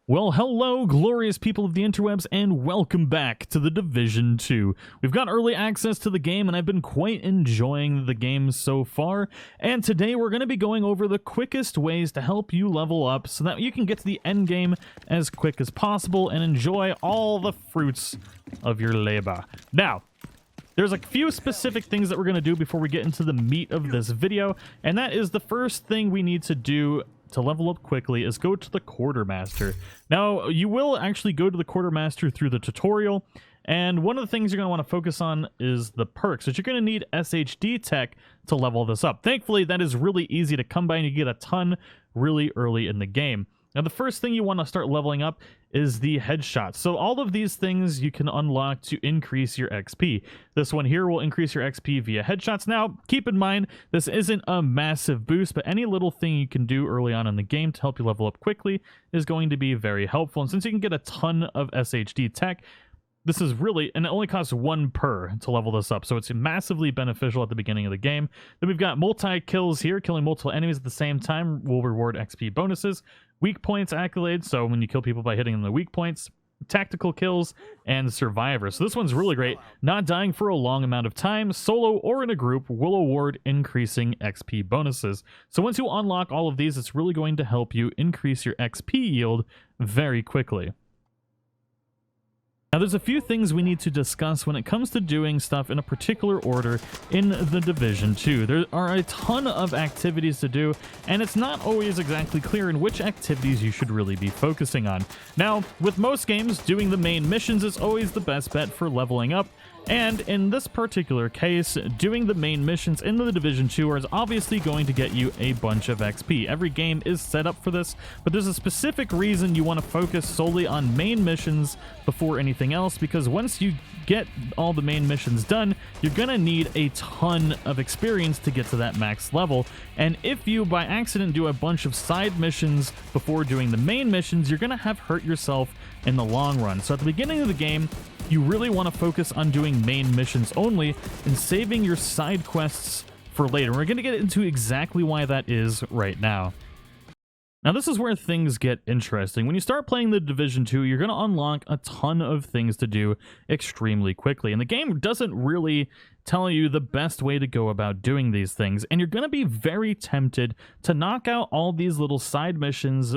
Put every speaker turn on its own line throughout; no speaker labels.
Well, hello, glorious people of the interwebs, and welcome back to The Division 2. We've got early access to the game, and I've been quite enjoying the game so far. And today we're going to be going over the quickest ways to help you level up so that you can get to the end game as quick as possible and enjoy all the fruits of your labor. Now, there's a few specific things that we're going to do before we get into the meat of this video, and that is the first thing we need to do to level up quickly is go to the Quartermaster. Now, you will actually go to the Quartermaster through the tutorial, and one of the things you're going to want to focus on is the perks, which you're going to need SHD tech to level this up. Thankfully, that is really easy to come by, and you get a ton really early in the game. Now, the first thing you want to start leveling up is the headshots. So all of these things you can unlock to increase your XP. This one here will increase your XP via headshots. Now, keep in mind, this isn't a massive boost, but any little thing you can do early on in the game to help you level up quickly is going to be very helpful. And since you can get a ton of SHD tech, this is really, and it only costs 1 per to level this up, so it's massively beneficial at the beginning of the game. Then we've got multi-kills here. Killing multiple enemies at the same time will reward XP bonuses. Weak points accolades, so when you kill people by hitting them the weak points. Tactical kills, and survivors. So this one's really great. Not dying for a long amount of time, solo or in a group, will award increasing XP bonuses. So once you unlock all of these, it's really going to help you increase your XP yield very quickly. Now, there's a few things we need to discuss when it comes to doing stuff in a particular order in The Division 2. There are a ton of activities to do, and it's not always exactly clear in which activities you should really be focusing on. Now, with most games, doing the main missions is always the best bet for leveling up, and in this particular case, doing the main missions in The Division 2 is obviously going to get you a bunch of XP. Every game is set up for this, but there's a specific reason you want to focus solely on main missions before anything else, because once you get all the main missions done, you're gonna need a ton of experience to get to that max level. And if you by accident do a bunch of side missions before doing the main missions, you're gonna have hurt yourself in the long run. So at the beginning of the game, you really want to focus on doing main missions only and saving your side quests for later. We're going to get into exactly why that is right now. Now, this is where things get interesting. When you start playing The Division 2, you're going to unlock a ton of things to do extremely quickly. And the game doesn't really tell you the best way to go about doing these things. And you're going to be very tempted to knock out all these little side missions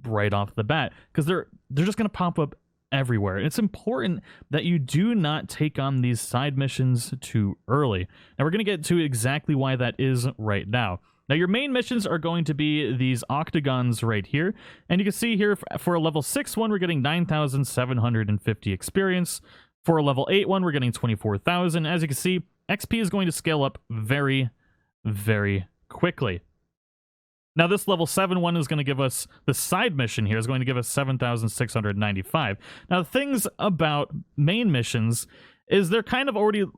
right off the bat, because they're just going to pop up everywhere. It's important that you do not take on these side missions too early. Now, we're going to get to exactly why that is right now. Now, your main missions are going to be these octagons right here, and you can see here for a level 6 one, we're getting 9,750 experience. For a level 8 one, we're getting 24,000. As you can see, XP is going to scale up very, very quickly. Now, this level 7 one is going to give us, the side mission here is going to give us 7,695. Now, things about main missions is they're kind of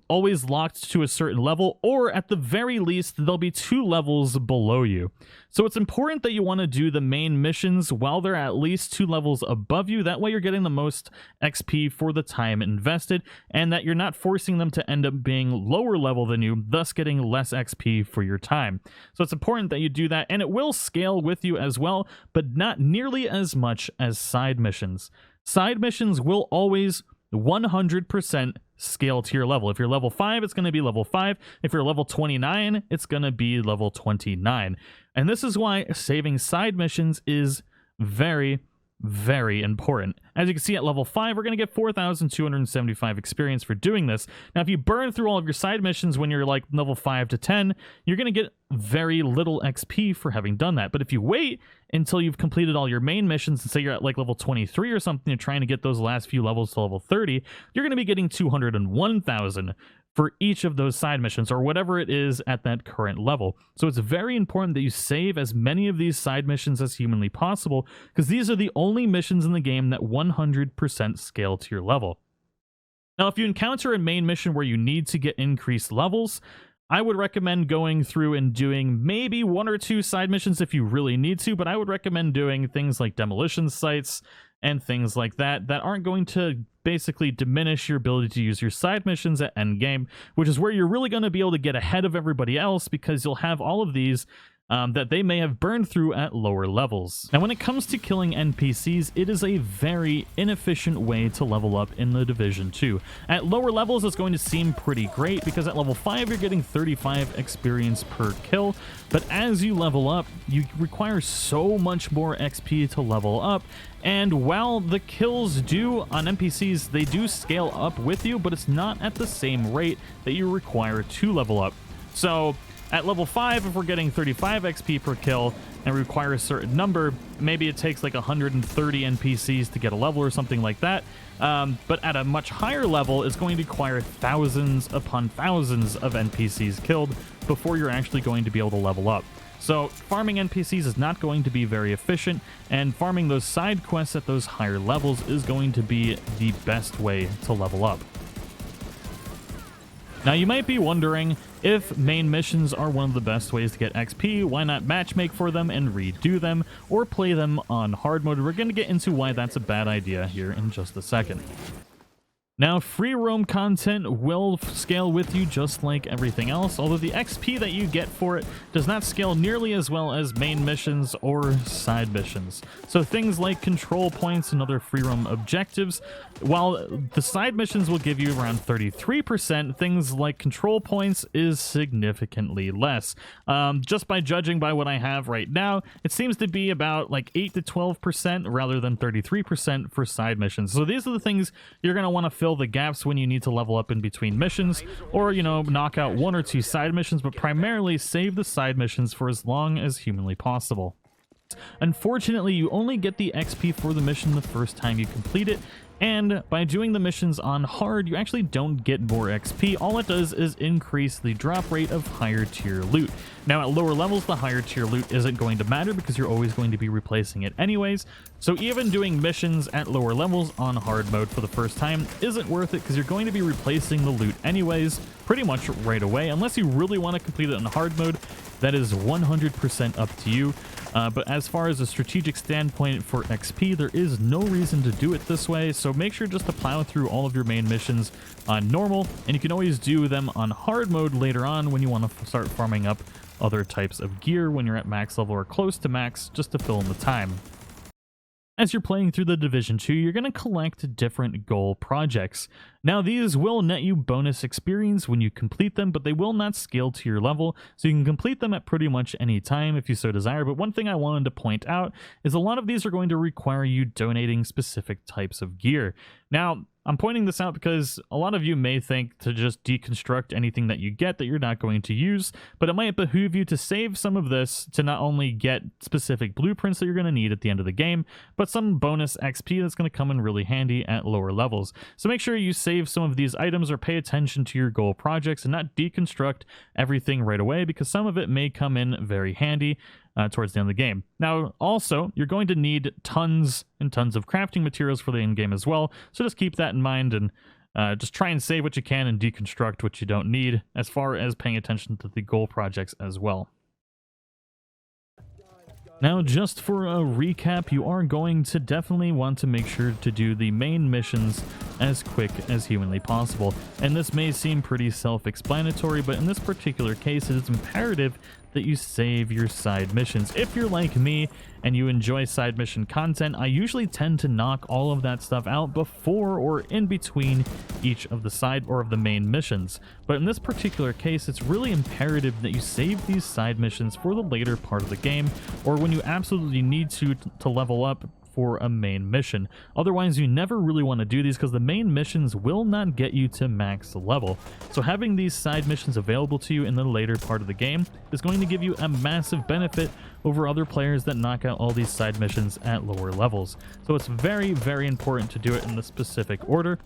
always locked to a certain level, or at the very least, they'll be 2 levels below you. So it's important that you want to do the main missions while they're at least 2 levels above you. That way you're getting the most XP for the time invested, and that you're not forcing them to end up being lower level than you, thus getting less XP for your time. So it's important that you do that, and it will scale with you as well, but not nearly as much as side missions. Side missions will always 100% scale to your level. If you're level 5, it's going to be level 5. If you're level 29, it's going to be level 29. And this is why saving side missions is very, very important. As you can see, at level 5, we're going to get 4,275 experience for doing this. Now, if you burn through all of your side missions when you're like level 5 to 10, you're going to get very little XP for having done that. But if you wait until you've completed all your main missions, and say you're at like level 23 or something, you're trying to get those last few levels to level 30, you're going to be getting 201,000 for each of those side missions, or whatever it is at that current level. So it's very important that you save as many of these side missions as humanly possible, because these are the only missions in the game that 100% scale to your level. Now, if you encounter a main mission where you need to get increased levels, I would recommend going through and doing maybe 1 or 2 side missions if you really need to, but I would recommend doing things like demolition sites and things like that aren't going to basically diminish your ability to use your side missions at endgame, which is where you're really going to be able to get ahead of everybody else, because you'll have all of these that they may have burned through at lower levels. Now, when it comes to killing NPCs, it is a very inefficient way to level up in the Division 2. At lower levels, it's going to seem pretty great because at level 5, you're getting 35 experience per kill, but as you level up, you require so much more XP to level up, and while the kills do on NPCs, they do scale up with you, but it's not at the same rate that you require to level up. So at level 5, if we're getting 35 XP per kill and require a certain number, maybe it takes like 130 NPCs to get a level or something like that. But at a much higher level, it's going to require thousands upon thousands of NPCs killed before you're actually going to be able to level up. So farming NPCs is not going to be very efficient, and farming those side quests at those higher levels is going to be the best way to level up. Now, you might be wondering, if main missions are one of the best ways to get XP, why not matchmake for them and redo them, or play them on hard mode? We're going to get into why that's a bad idea here in just a second. Now, free roam content will scale with you just like everything else, although the XP that you get for it does not scale nearly as well as main missions or side missions. So things like control points and other free roam objectives, while the side missions will give you around 33%, things like control points is significantly less. Just by judging by what I have right now, it seems to be about like 8 to 12% rather than 33% for side missions. So these are the things you're going to want to fill the gaps when you need to level up in between missions, or, you know, knock out 1 or 2 side missions, but primarily save the side missions for as long as humanly possible. Unfortunately, you only get the XP for the mission the first time you complete it, and by doing the missions on hard, you actually don't get more XP. All it does is increase the drop rate of higher tier loot. Now, at lower levels, the higher tier loot isn't going to matter because you're always going to be replacing it anyways. So even doing missions at lower levels on hard mode for the first time isn't worth it because you're going to be replacing the loot anyways pretty much right away. Unless you really want to complete it in hard mode, that is 100% up to you. But as far as a strategic standpoint for XP, there is no reason to do it this way, so make sure just to plow through all of your main missions on normal, and you can always do them on hard mode later on when you want to start farming up other types of gear when you're at max level or close to max, just to fill in the time. As you're playing through the Division 2, you're going to collect different goal projects. Now, these will net you bonus experience when you complete them, but they will not scale to your level, so you can complete them at pretty much any time if you so desire. But one thing I wanted to point out is a lot of these are going to require you donating specific types of gear. Now, I'm pointing this out because a lot of you may think to just deconstruct anything that you get that you're not going to use, but it might behoove you to save some of this to not only get specific blueprints that you're going to need at the end of the game, but some bonus XP that's going to come in really handy at lower levels. So make sure you save some of these items or pay attention to your goal projects and not deconstruct everything right away, because some of it may come in very handy towards the end of the game. Now, also, you're going to need tons and tons of crafting materials for the end game as well, so just keep that in mind and just try and save what you can and deconstruct what you don't need, as far as paying attention to the goal projects as well. Now, just for a recap, you are going to definitely want to make sure to do the main missions as quick as humanly possible. And this may seem pretty self-explanatory, but in this particular case, it is imperative that you save your side missions. If you're like me and you enjoy side mission content, I usually tend to knock all of that stuff out before or in between each of the side or of the main missions. But in this particular case, it's really imperative that you save these side missions for the later part of the game, or when you absolutely need to level up for a main mission. Otherwise, you never really want to do these because the main missions will not get you to max level. So having these side missions available to you in the later part of the game is going to give you a massive benefit over other players that knock out all these side missions at lower levels. So it's very, very important to do it in the specific order.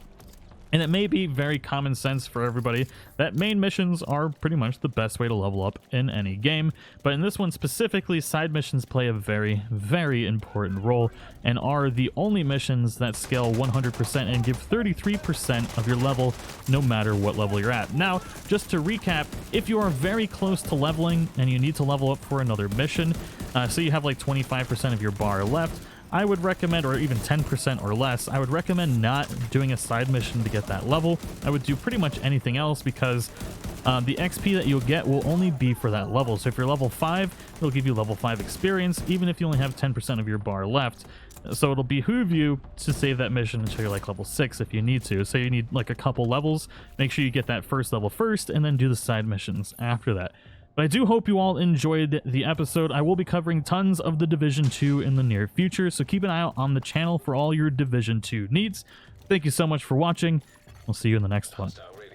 And it may be very common sense for everybody that main missions are pretty much the best way to level up in any game. But in this one specifically, side missions play a very, very important role and are the only missions that scale 100% and give 33% of your level no matter what level you're at. Now, just to recap, if you are very close to leveling and you need to level up for another mission, so you have like 25% of your bar left, I would recommend, or even 10% or less, I would recommend not doing a side mission to get that level. I would do pretty much anything else because the XP that you'll get will only be for that level. So if you're level 5, it'll give you level 5 experience, even if you only have 10% of your bar left. So it'll behoove you to save that mission until you're like level 6 if you need to. So you need like a couple levels. Make sure you get that first level first and then do the side missions after that. But I do hope you all enjoyed the episode. I will be covering tons of the Division 2 in the near future, so keep an eye out on the channel for all your Division 2 needs. Thank you so much for watching. We'll see you in the next one.